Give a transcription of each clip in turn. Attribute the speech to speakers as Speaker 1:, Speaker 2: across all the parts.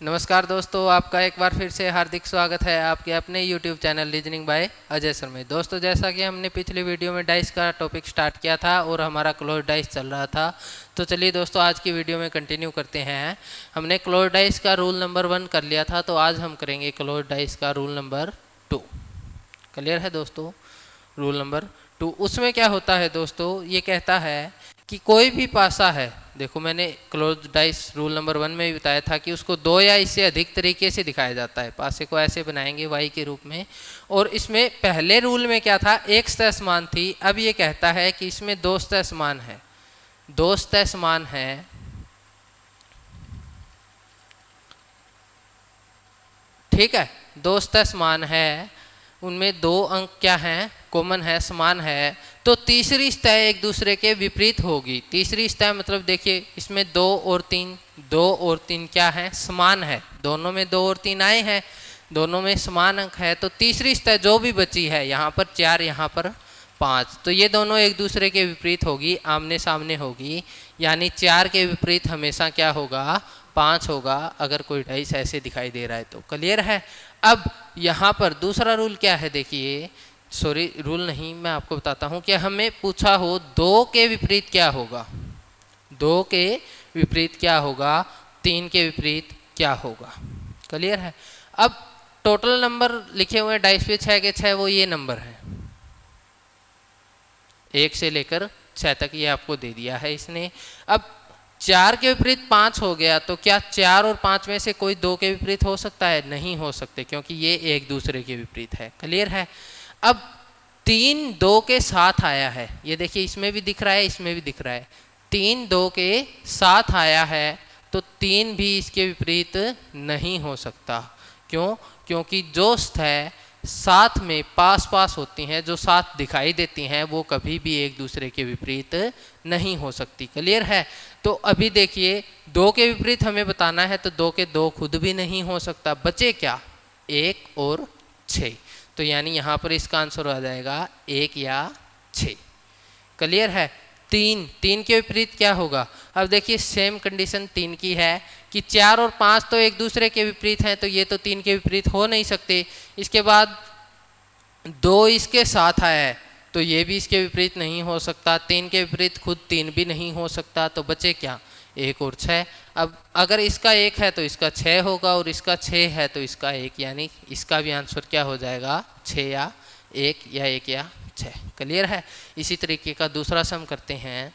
Speaker 1: नमस्कार दोस्तों, आपका एक बार फिर से हार्दिक स्वागत है आपके अपने YouTube channel reasoning bye Ajay sir में। दोस्तों, जैसा कि हमने पिछले वीडियो में डाइस का टॉपिक स्टार्ट किया था और हमारा क्लोज डाइस चल रहा था, तो चलिए दोस्तों आज की वीडियो में कंटिन्यू करते हैं। हमने क्लोज डाइस का रूल नंबर 1 कर लिया था, तो आज हम करेंगे क्लोज डाइस का रूल नंबर 2। क्लियर है दोस्तों? रूल नंबर 2 उसमें क्या होता है दोस्तों, ये कहता है कि कोई भी पासा है। देखो, मैंने क्लोज डाइस रूल नंबर 1 में भी बताया था कि उसको 2 या इससे अधिक तरीके से दिखाया जाता है। पासे को ऐसे बनाएंगे y के रूप में, और इसमें पहले रूल में क्या था, एक सतह समान थी। अब ये कहता है कि इसमें 2 सतह समान है। 2 सतह समान है, ठीक है। 2 सतह समान है, उनमें 2 अंक क्या हैं, कॉमन है, समान है। तो तीसरी सतह एक दूसरे के विपरीत होगी। तीसरी सतह मतलब देखिए, इसमें 2 और 3 क्या है, समान है। दोनों में 2 और 3 आए हैं, दोनों में समान अंक है। तो तीसरी सतह जो भी बची है, यहाँ पर 4, यहाँ पर 5, तो ये दोनों एक दूसरे के विपरीत होगी, आमने सामने होगी। यानी 4 के विपरीत हमेशा क्या होगा, 5 होगा, अगर कोई डाइस ऐसे दिखाई दे रहा है तो। क्लियर है? अब यहाँ पर दूसरा रूल क्या है, देखिए, सॉरी रूल नहीं, मैं आपको बताता हूँ कि हमें पूछा हो 2 के विपरीत क्या होगा, 2 के विपरीत क्या होगा, 3 के विपरीत क्या होगा। क्लियर है? अब टोटल नंबर लिखे हुए डाइस पे 6 के 6 वो ये नंबर है, 1 से लेकर 6 तक ये आपको दे दिया है इसने। अब 4 के विपरीत 5 हो गया, तो क्या 4 और 5 में से कोई 2 के विपरीत हो सकता है? नहीं हो सकते, क्योंकि ये एक दूसरे के विपरीत है। क्लियर है? अब 3 2 के साथ आया है, ये देखिए, इसमें भी दिख रहा है, इसमें भी दिख रहा है। 3 2 के साथ आया है, तो 3 भी इसके विपरीत नहीं हो सकता। क्यों? क्योंकि जो सतह साथ में पास पास होती हैं, जो साथ दिखाई देती हैं, वो कभी भी एक दूसरे के विपरीत नहीं हो सकती। क्लियर है? तो अभी देखिए, 2 के विपरीत हमें बताना है, तो 2 के 2 खुद भी नहीं हो सकता। बचे क्या, 1 और 6। तो यानी यहाँ पर इसका आंसर आ जाएगा 1 या 6। क्लियर है? 3 के विपरीत क्या होगा? अब देखिए, सेम कंडीशन 3 की है कि 4 और 5 तो एक दूसरे के विपरीत हैं, तो ये तो 3 के विपरीत हो नहीं सकते। इसके बाद 2 इसके साथ आया है, तो ये भी इसके विपरीत नहीं हो सकता। 3 के विपरीत खुद 3 भी नहीं हो सकता। तो बचे क्या, 1 और 6। अब अगर इसका 1 है तो इसका 6 होगा, और इसका 6 है तो इसका 1, यानी इसका भी आंसर क्या हो जाएगा, 6 या 1 या 1 या 6। क्लियर है? इसी तरीके का दूसरा सम करते हैं।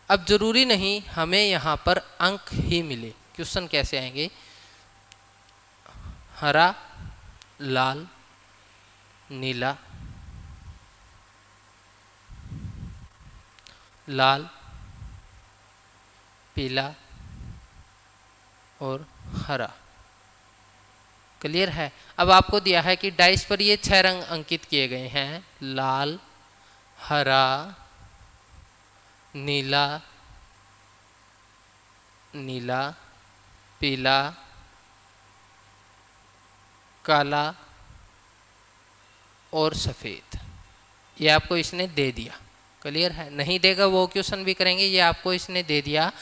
Speaker 1: अब जरूरी नहीं हमें यहाँ पर अंक ही मिले। क्वेश्चन कैसे आएंगे, हरा, लाल, नीला, लाल, पीला और हरा। क्लियर है? अब आपको दिया है कि डाइस पर ये 6 रंग अंकित किए गए हैं, लाल, हरा, नीला, नीला, पीला, काला और सफ़ेद। ये आपको इसने दे दिया। क्लियर है? नहीं देगा वो क्वेश्चन भी करेंगे, ये आपको इसने दे दिया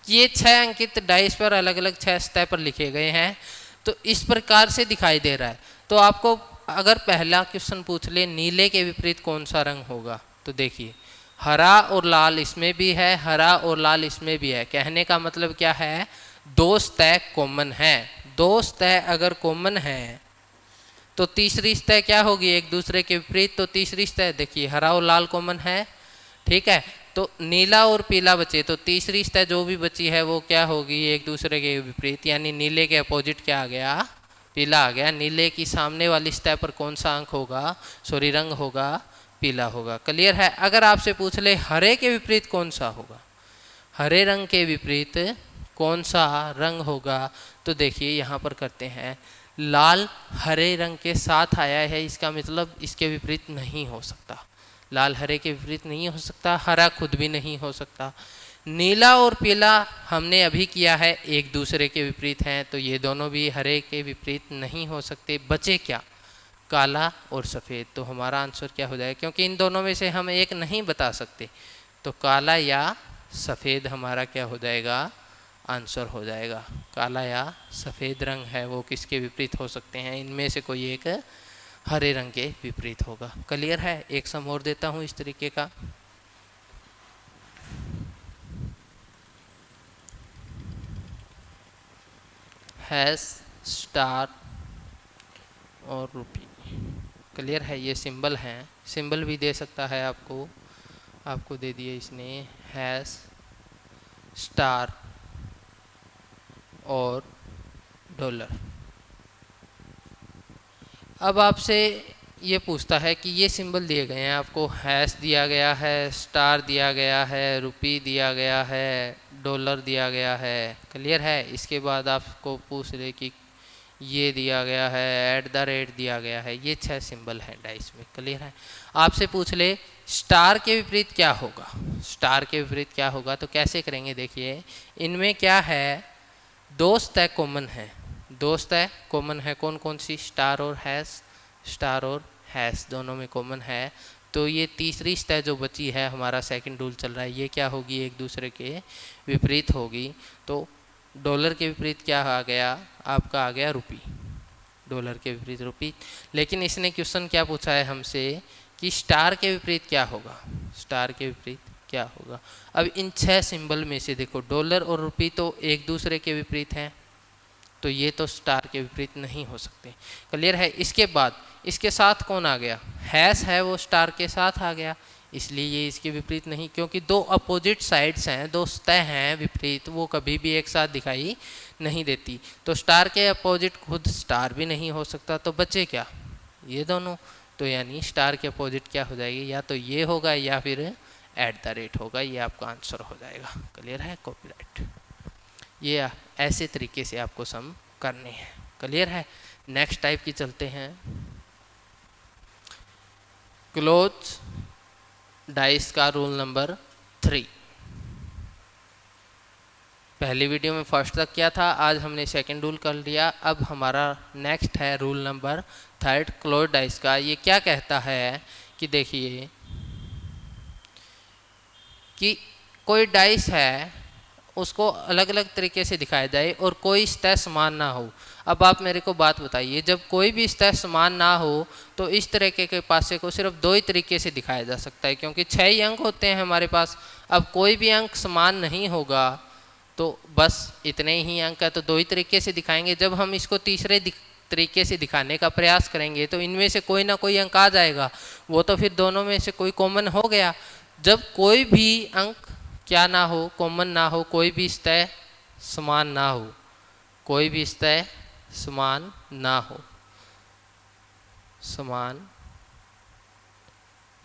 Speaker 1: कि ये 6 अंकित डाइस पर अलग अलग 6 सतह पर लिखे गए हैं, तो इस प्रकार से दिखाई दे रहा है। तो आपको अगर पहला क्वेश्चन पूछ ले, नीले के विपरीत कौन सा रंग होगा, तो देखिए, हरा और लाल इसमें भी है, हरा और लाल इसमें भी है। कहने का मतलब क्या है, 2 सतह कॉमन है। 2 सतह अगर कॉमन है, तो तीसरी सतह क्या होगी, एक दूसरे के विपरीत। तो तीसरी सतह देखिए, हरा और लाल कॉमन है, ठीक है। तो नीला और पीला बचे, तो तीसरी सतह जो भी बची है वो क्या होगी, एक दूसरे के विपरीत। यानी नीले के अपोजिट क्या आ गया, पीला आ गया। नीले की सामने वाली सतह पर कौन सा अंक होगा, सॉरी रंग होगा, पीला होगा। क्लियर है? अगर आपसे पूछ ले हरे के विपरीत कौन सा होगा, हरे रंग के विपरीत कौन सा रंग होगा, तो देखिए यहाँ पर करते हैं, लाल हरे रंग के साथ आया है, इसका मतलब इसके विपरीत नहीं हो सकता। लाल हरे के विपरीत नहीं हो सकता, हरा खुद भी नहीं हो सकता। नीला और पीला हमने अभी किया है, एक दूसरे के विपरीत हैं, तो ये दोनों भी हरे के विपरीत नहीं हो सकते। बचे क्या, काला और सफ़ेद। तो हमारा आंसर क्या हो जाएगा, क्योंकि इन दोनों में से हम एक नहीं बता सकते, तो काला या सफ़ेद हमारा क्या हो जाएगा, आंसर हो जाएगा। काला या सफ़ेद रंग है वो किसके विपरीत हो सकते हैं, इनमें से कोई एक हरे रंग के विपरीत होगा। क्लियर है। एक सम और देता हूँ इस तरीके का। हैश, स्टार और रुपी। क्लियर है। ये सिंबल हैं, सिंबल भी दे सकता है आपको दे दिए इसने हैश, स्टार और डॉलर। अब आपसे ये पूछता है कि ये सिंबल दिए गए हैं, आपको हैश दिया गया है, स्टार दिया गया है, रुपी दिया गया है, डॉलर दिया गया है। क्लियर है। इसके बाद आपको पूछ रहे कि ये दिया गया है, @ दिया गया है। ये 6 सिंबल हैं डाइस में। क्लियर है। आपसे पूछ ले स्टार के विपरीत क्या होगा, स्टार के विपरीत क्या होगा, तो कैसे करेंगे। देखिए इनमें क्या है, दो सतह कॉमन है, दो सतह कॉमन है। कौन कौन सी, स्टार और हैश, स्टार और हैश दोनों में कॉमन है। तो ये तीसरी सतह जो बची है, हमारा सेकंड रूल चल रहा है, ये क्या होगी, एक दूसरे के विपरीत होगी। तो डॉलर के विपरीत क्या आ गया, आपका आ गया रुपी, डॉलर के विपरीत रुपी। लेकिन इसने क्वेश्चन क्या पूछा है हमसे कि स्टार के विपरीत क्या होगा, स्टार के विपरीत क्या होगा। अब इन 6 सिंबल में से देखो डॉलर और रुपी तो एक दूसरे के विपरीत हैं, तो ये तो स्टार के विपरीत नहीं हो सकते। क्लियर है। इसके बाद इसके साथ कौन आ गया, हैश है वो स्टार के साथ आ गया, इसलिए ये इसके विपरीत नहीं, क्योंकि दो अपोजिट साइड्स हैं, दो सतह हैं विपरीत, वो कभी भी एक साथ दिखाई नहीं देती। तो स्टार के अपोजिट खुद स्टार भी नहीं हो सकता, तो बचे क्या, ये दोनों। तो यानी स्टार के अपोजिट क्या हो जाएगी, या तो ये होगा या फिर @ होगा, ये आपका आंसर हो जाएगा। क्लियर है। कॉपीराइट। ये ऐसे तरीके से आपको सम करने हैं। क्लियर है। नेक्स्ट टाइप की चलते हैं, क्लोज डाइस का रूल नंबर 3। पहली वीडियो में फर्स्ट तक किया था, आज हमने सेकंड रूल कर लिया। अब हमारा नेक्स्ट है रूल नंबर 3 क्लोज डाइस का। ये क्या कहता है कि देखिए कि कोई डाइस है उसको अलग अलग तरीके से दिखाया जाए और कोई सतह समान ना हो। अब आप मेरे को बात बताइए, जब कोई भी सतह समान ना हो तो इस तरीके के पासे को सिर्फ 2 ही तरीके से दिखाया जा सकता है, क्योंकि 6 ही अंक होते हैं हमारे पास। अब कोई भी अंक समान नहीं होगा तो बस इतने ही अंक है, तो 2 ही तरीके से दिखाएंगे। जब हम इसको तीसरे तरीके से दिखाने का प्रयास करेंगे तो इनमें से कोई ना कोई अंक आ जाएगा, वो तो फिर दोनों में से कोई कॉमन हो गया। जब कोई भी अंक क्या ना हो, कॉमन ना हो, कोई भी सतह समान ना हो, कोई भी सतह समान ना हो, समान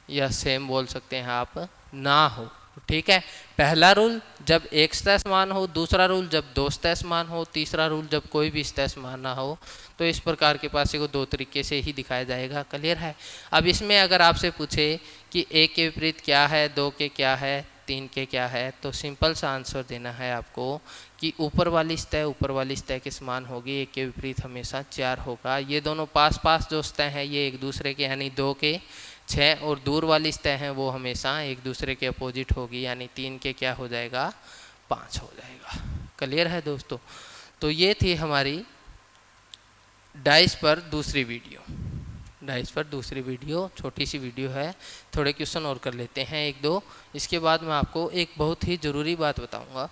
Speaker 1: या सेम बोल सकते हैं आप, ना हो। ठीक है। पहला रूल जब एक सतह समान हो, दूसरा रूल जब 2 सतह समान हो, तीसरा रूल जब कोई भी सतह समान ना हो। तो इस प्रकार के पासे को 2 तरीके से ही दिखाया जाएगा। क्लियर है। अब इसमें अगर आपसे पूछे कि 1 के विपरीत क्या है, 2 के क्या है, 3 के क्या है, तो सिंपल सा आंसर देना है आपको कि ऊपर वाली सतह के समान होगी, 1 के विपरीत हमेशा 4 होगा। ये दोनों पास पास जो सतह हैं ये एक दूसरे के यानी 2 के 6, और दूर वाली सतह हैं वो हमेशा एक दूसरे के अपोजिट होगी, यानी 3 के क्या हो जाएगा, 5 हो जाएगा। क्लियर है दोस्तों। तो ये थी हमारी डाइस पर दूसरी वीडियो। डाइस पर दूसरी वीडियो छोटी सी वीडियो है, थोड़े क्वेश्चन और कर लेते हैं 1-2। इसके बाद मैं आपको एक बहुत ही ज़रूरी बात बताऊंगा।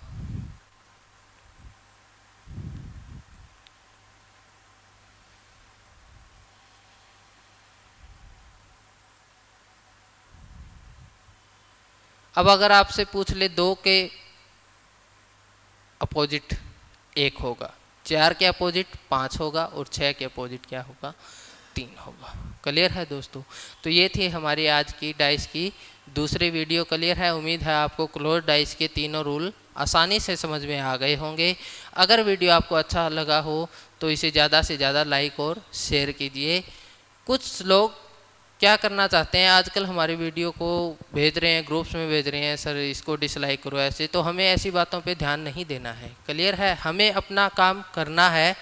Speaker 1: अब अगर आपसे पूछ ले 2 के अपोजिट 1 होगा, 4 के अपोजिट 5 होगा और 6 के अपोजिट क्या होगा, 3 होगा। क्लियर है दोस्तों। तो ये थी हमारी आज की डाइस की दूसरी वीडियो। क्लियर है। उम्मीद है आपको क्लोज डाइस के तीनों रूल आसानी से समझ में आ गए होंगे। अगर वीडियो आपको अच्छा लगा हो तो इसे ज़्यादा से ज़्यादा लाइक और शेयर कीजिए। कुछ लोग क्या करना चाहते हैं, आजकल हमारी वीडियो को भेज रहे हैं, ग्रुप्स में भेज रहे हैं, सर इसको डिसलाइक करो ऐसे, तो हमें ऐसी बातों पे ध्यान नहीं देना है। क्लियर है। हमें अपना काम करना है।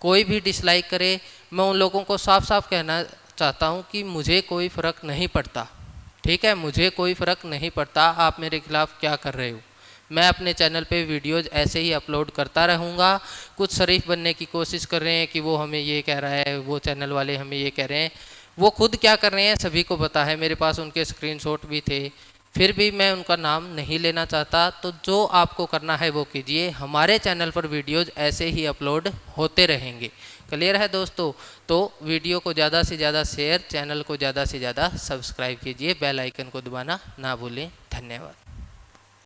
Speaker 1: कोई भी डिसलाइक करे, मैं उन लोगों को साफ साफ कहना चाहता हूँ कि मुझे कोई फ़र्क नहीं पड़ता। ठीक है। मुझे कोई फ़र्क नहीं पड़ता आप मेरे खिलाफ़ क्या कर रहे हो, मैं अपने चैनल पे वीडियोज़ ऐसे ही अपलोड करता रहूँगा। कुछ शरीफ बनने की कोशिश कर रहे हैं कि वो हमें ये कह रहा है, वो चैनल वाले हमें ये कह रहे हैं, वो खुद क्या कर रहे हैं सभी को पता है, मेरे पास उनके स्क्रीनशॉट भी थे, फिर भी मैं उनका नाम नहीं लेना चाहता। तो जो आपको करना है वो कीजिए, हमारे चैनल पर वीडियोज़ ऐसे ही अपलोड होते रहेंगे। क्लियर है दोस्तों? तो वीडियो को ज़्यादा से ज़्यादा शेयर, चैनल को ज़्यादा से ज़्यादा सब्सक्राइब कीजिए, बेल आइकन को दबाना ना भूलें। धन्यवाद।